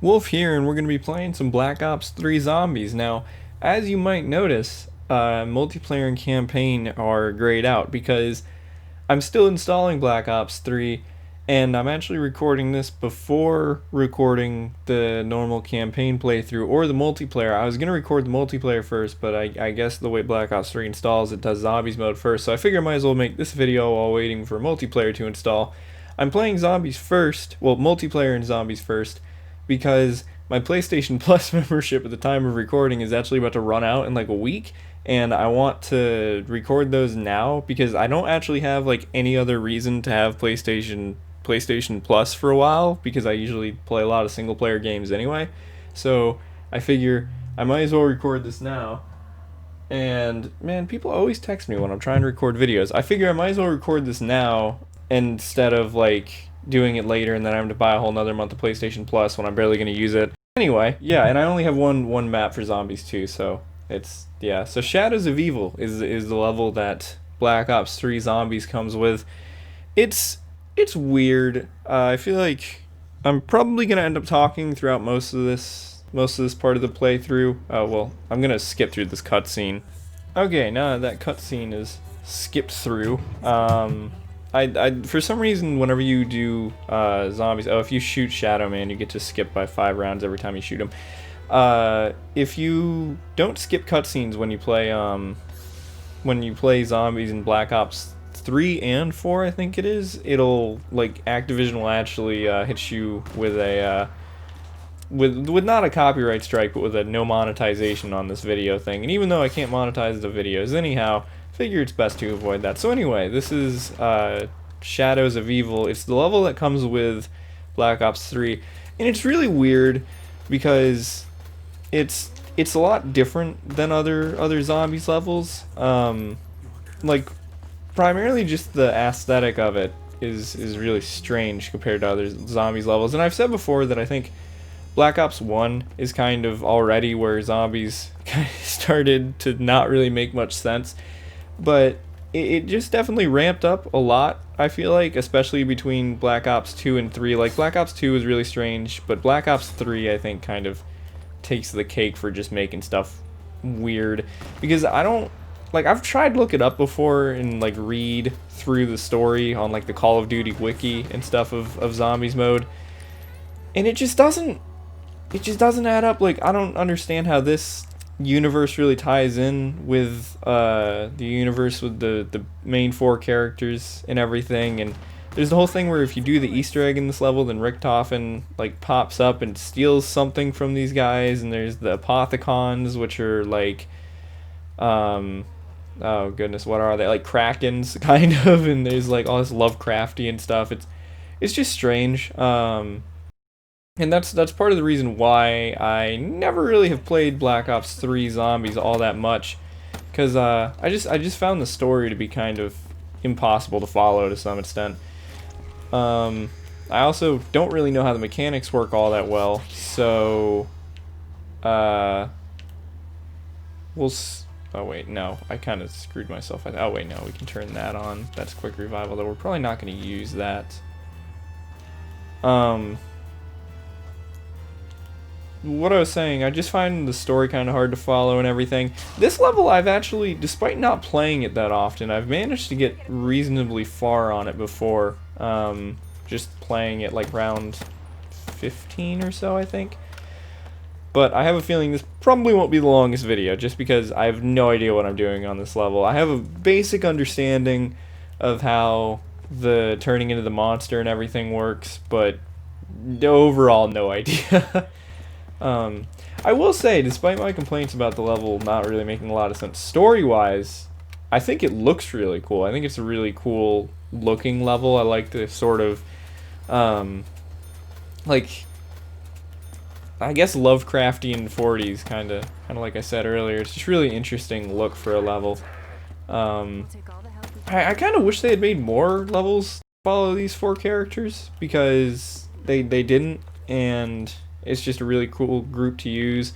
Wolf here, and we're going to be playing some Black Ops 3 Zombies. Now, as you might notice, multiplayer and campaign are grayed out because I'm still installing Black Ops 3, and I'm actually recording this before recording the normal campaign playthrough or the multiplayer. I was going to record the multiplayer first, but I guess the way Black Ops 3 installs, it does Zombies mode first, so I figure I might as well make this video while waiting for multiplayer to install. I'm playing Zombies first, well, multiplayer and Zombies first, because my PlayStation Plus membership at the time of recording is actually about to run out in like a week, and I want to record those now because I don't actually have like any other reason to have PlayStation Plus for a while, because I usually play a lot of single player games anyway. So I figure I might as well record this now. And man, people always text me when I'm trying to record videos. I figure I might as well record this now instead of like doing it later and then having to buy a whole nother month of PlayStation Plus when I'm barely going to use it. Anyway, yeah, and I only have one map for Zombies too, so it's yeah. So Shadows of Evil is the level that Black Ops 3 Zombies comes with. It's weird. I feel like I'm probably gonna end up talking throughout most of this part of the playthrough. Well, I'm gonna skip through this cutscene. Okay, now that cutscene is skipped through. I for some reason whenever you do zombies, if you shoot Shadow Man, you get to skip by 5 rounds every time you shoot him. If you don't skip cutscenes when you play zombies in Black Ops 3 and 4, I think it is, it'll like Activision will actually hit you with a with not a copyright strike, but with a no monetization on this video thing. And even though I can't monetize the videos anyhow, figure it's best to avoid that. So anyway, this is Shadows of Evil. It's the level that comes with Black Ops 3, and it's really weird because it's a lot different than other zombies levels. Like primarily just the aesthetic of it is really strange compared to other zombies levels. And I've said before that I think Black Ops 1 is kind of already where zombies kind of started to not really make much sense, but it just definitely ramped up a lot, I feel like, especially between Black Ops 2 and 3. Like, Black Ops 2 is really strange, but Black Ops 3, I think, kind of takes the cake for just making stuff weird, because I don't, like, I've tried to look it up before and, like, read through the story on, like, the Call of Duty wiki and stuff of Zombies mode, and it just doesn't add up. Like, I don't understand how this universe really ties in with the universe with the main 4 characters and everything. And there's the whole thing where if you do the Easter egg in this level, then Richtofen like pops up and steals something from these guys. And there's the Apothicons, which are like oh goodness, what are they, like Krakens kind of, and there's like all this Lovecraftian stuff. It's just strange. And that's part of the reason why I never really have played Black Ops 3 Zombies all that much, because I just found the story to be kind of impossible to follow to some extent. I also don't really know how the mechanics work all that well, so oh wait, no, I kind of screwed myself. Oh wait, no, we can turn that on. That's quick revival, though we're probably not going to use that. What I was saying, I just find the story kind of hard to follow and everything. This level, I've actually, despite not playing it that often, I've managed to get reasonably far on it before. Just playing it like round 15 or so, I think. But I have a feeling this probably won't be the longest video, just because I have no idea what I'm doing on this level. I have a basic understanding of how the turning into the monster and everything works, but overall, no idea. I will say, despite my complaints about the level not really making a lot of sense story-wise, I think it looks really cool. I think it's a really cool looking level. I like the sort of, like, I guess Lovecraftian 40s, kind of like I said earlier. It's just really interesting look for a level. I kind of wish they had made more levels follow these 4 characters, because they didn't, and it's just a really cool group to use.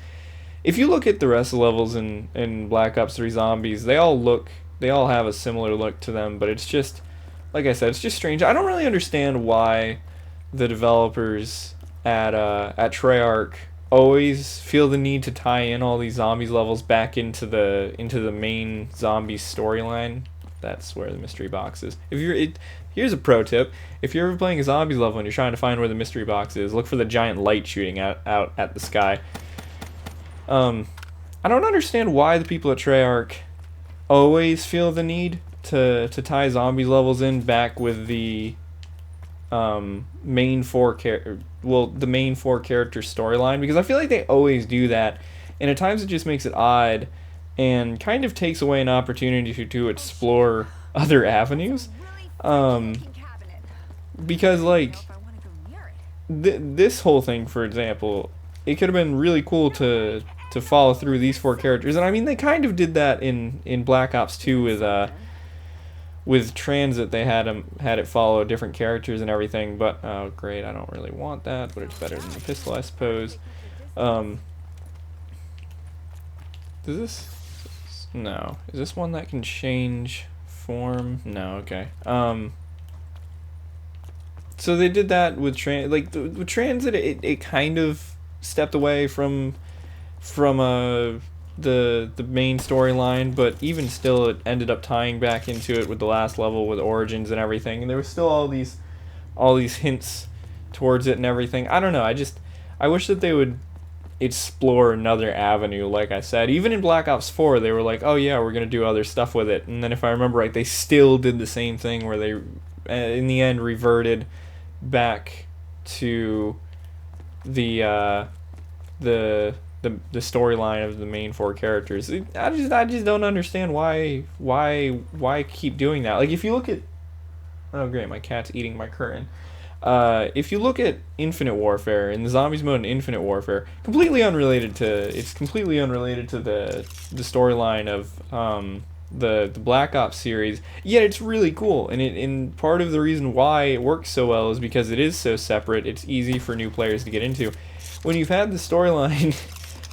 If you look at the rest of the levels in Black Ops 3 Zombies, they all have a similar look to them, but it's just, like I said, it's just strange. I don't really understand why the developers at Treyarch always feel the need to tie in all these zombies levels back into the main zombies storyline. That's where the mystery box is. Here's a pro tip: if you're ever playing a zombies level and you're trying to find where the mystery box is, look for the giant light shooting out at the sky. I don't understand why the people at Treyarch always feel the need to tie zombies levels in back with the main four character storyline, because I feel like they always do that, and at times it just makes it odd and kind of takes away an opportunity to explore other avenues. Because like this whole thing, for example, it could have been really cool to follow through these four characters, and I mean they kind of did that in Black Ops 2 with Transit. They had it follow different characters and everything, but oh great, I don't really want that, but it's better than the pistol, I suppose. Does this... No. Is this one that can change form? No, okay. So they did that with with Transit. It kind of stepped away from the main storyline, but even still, it ended up tying back into it with the last level with Origins and everything. And there was still all these hints towards it and everything. I don't know. I wish that they would explore another avenue. Like I said, even in Black Ops 4, they were like, "Oh yeah, we're gonna do other stuff with it." And then, if I remember right, they still did the same thing where they, in the end, reverted back to the storyline of the main four characters. I just don't understand why keep doing that. Like, if you look at... Oh great, my cat's eating my curtain. If you look at Infinite Warfare, in the zombies mode in Infinite Warfare, it's completely unrelated to the storyline of the Black Ops series. Yet it's really cool, and part of the reason why it works so well is because it is so separate. It's easy for new players to get into. When you've had the storyline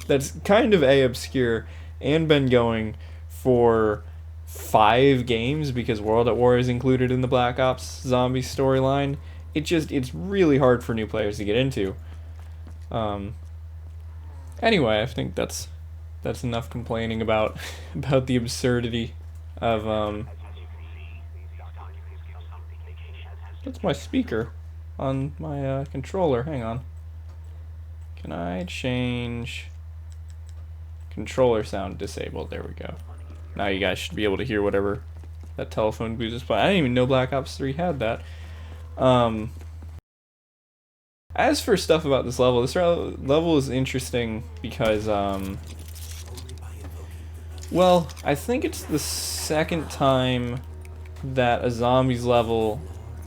that's kind of obscure and been going for 5 games, because World at War is included in the Black Ops zombie storyline, it's really hard for new players to get into. Anyway, I think that's enough complaining about the absurdity of that's my speaker on my controller. Hang on. Can I change controller sound disabled? There we go. Now you guys should be able to hear whatever that telephone booth is playing. I didn't even know Black Ops 3 had that. As for stuff about this level is interesting because, well, I think it's the second time that a zombies level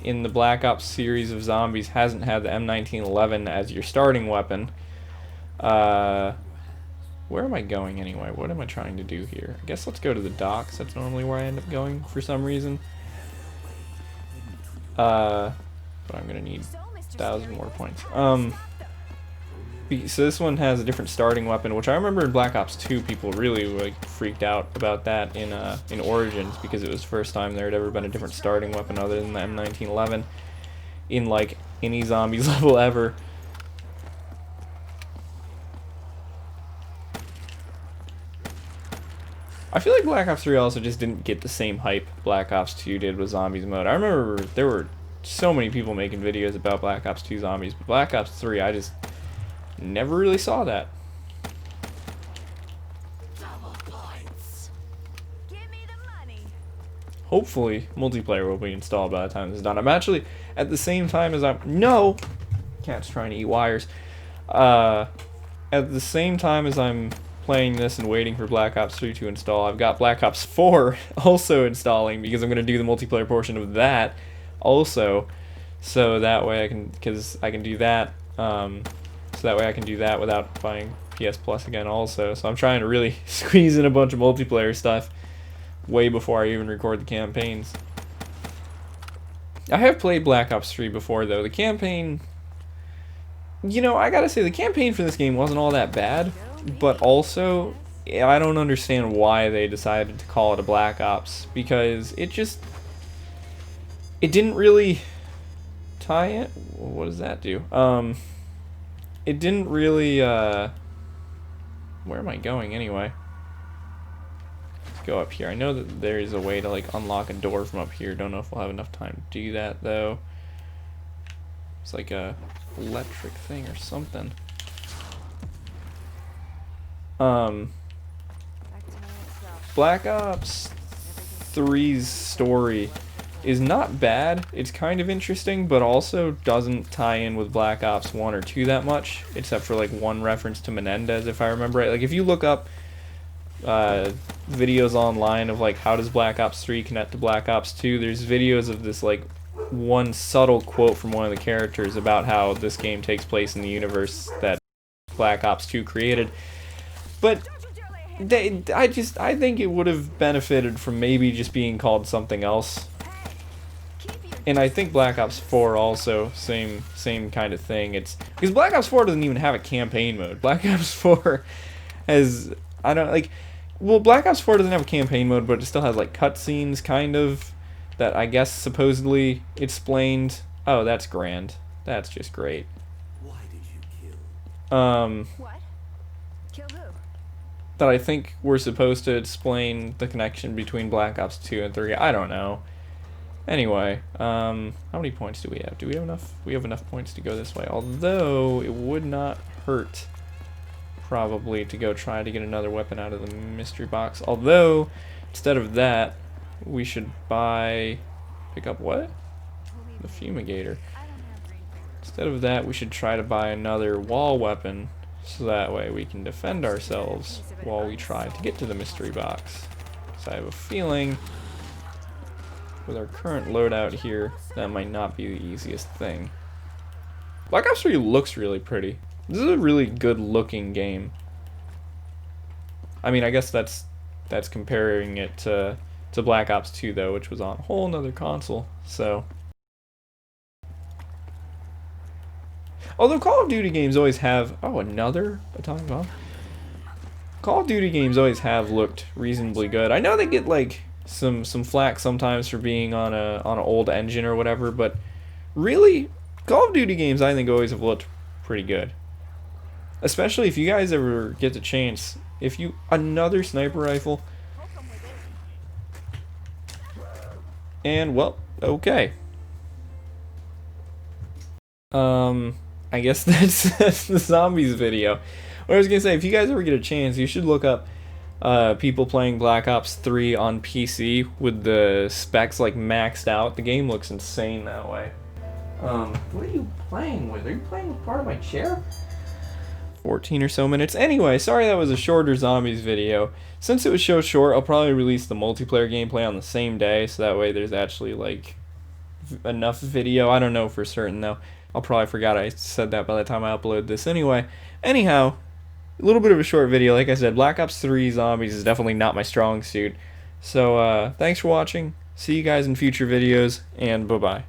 in the Black Ops series of zombies hasn't had the M1911 as your starting weapon. Where am I going anyway? What am I trying to do here? I guess let's go to the docks. That's normally where I end up going for some reason. But I'm gonna need 1,000 more points. So this one has a different starting weapon, which I remember in Black Ops 2 people really like freaked out about that in Origins, because it was the first time there had ever been a different starting weapon other than the M1911 in like any zombies level ever. I feel like Black Ops 3 also just didn't get the same hype Black Ops 2 did with zombies mode. I remember there were so many people making videos about Black Ops 2 zombies, but Black Ops 3, I just never really saw that. Hopefully, multiplayer will be installed by the time this is done. I'm actually, at the same time as No! Cat's trying to eat wires. At the same time as I'm playing this and waiting for Black Ops 3 to install, I've got Black Ops 4 also installing, because I'm going to do the multiplayer portion of that also, so that way I can do that, without buying PS Plus again also. So I'm trying to really squeeze in a bunch of multiplayer stuff way before I even record the campaigns. I have played Black Ops 3 before though. The campaign, you know, I gotta say the campaign for this game wasn't all that bad, but also I don't understand why they decided to call it a Black Ops, because it didn't really tie in. What does that do? it didn't really, where am I going anyway? Let's go up here. I know that there is a way to like unlock a door from up here. Don't know if we'll have enough time to do that though. It's like a electric thing or something. Black Ops 3's story is not bad. It's kind of interesting, but also doesn't tie in with Black Ops 1 or 2 that much, except for like one reference to Menendez, if I remember right. Like if you look up videos online of like how does Black Ops 3 connect to Black Ops 2, there's videos of this like one subtle quote from one of the characters about how this game takes place in the universe that Black Ops 2 created. But I think it would have benefited from maybe just being called something else. And I think Black Ops 4 also, same kind of thing. It's because Black Ops 4 doesn't even have a campaign mode. Black Ops 4 has, I don't like, well, Black Ops 4 doesn't have a campaign mode, but it still has like cutscenes kind of that I guess supposedly explained. Oh, that's grand. That's just great. Why did you kill? What? Kill who? That I think we're supposed to explain the connection between Black Ops 2 and 3. I don't know. Anyway, how many points do we have? Do we have enough? We have enough points to go this way. Although, it would not hurt, probably, to go try to get another weapon out of the mystery box. Although, instead of that, we should pick up what? The fumigator. Instead of that, we should try to buy another wall weapon, so that way we can defend ourselves while we try to get to the mystery box. So I have a feeling, with our current loadout here, that might not be the easiest thing. Black Ops 3 looks really pretty. This is a really good looking game. I mean, I guess that's comparing it to Black Ops 2 though, which was on a whole nother console, so. Although Call of Duty games always have, oh, another atomic bomb? Call of Duty games always have looked reasonably good. I know they get like some flack sometimes for being on an old engine or whatever, but really, Call of Duty games I think always have looked pretty good. Especially if you guys ever get the chance, another sniper rifle, and well, okay. I guess that's the zombies video. What I was gonna say, if you guys ever get a chance, you should look up people playing Black Ops 3 on PC with the specs like maxed out. The game looks insane that way. What are you playing with? Are you playing with part of my chair? 14 or so minutes. Anyway, sorry that was a shorter zombies video. Since it was so short, I'll probably release the multiplayer gameplay on the same day, so that way there's actually like enough video. I don't know for certain though. I'll probably forgot I said that by the time I upload this anyway. Anyhow, a little bit of a short video. Like I said, Black Ops 3 Zombies is definitely not my strong suit. So, thanks for watching. See you guys in future videos, and bye-bye.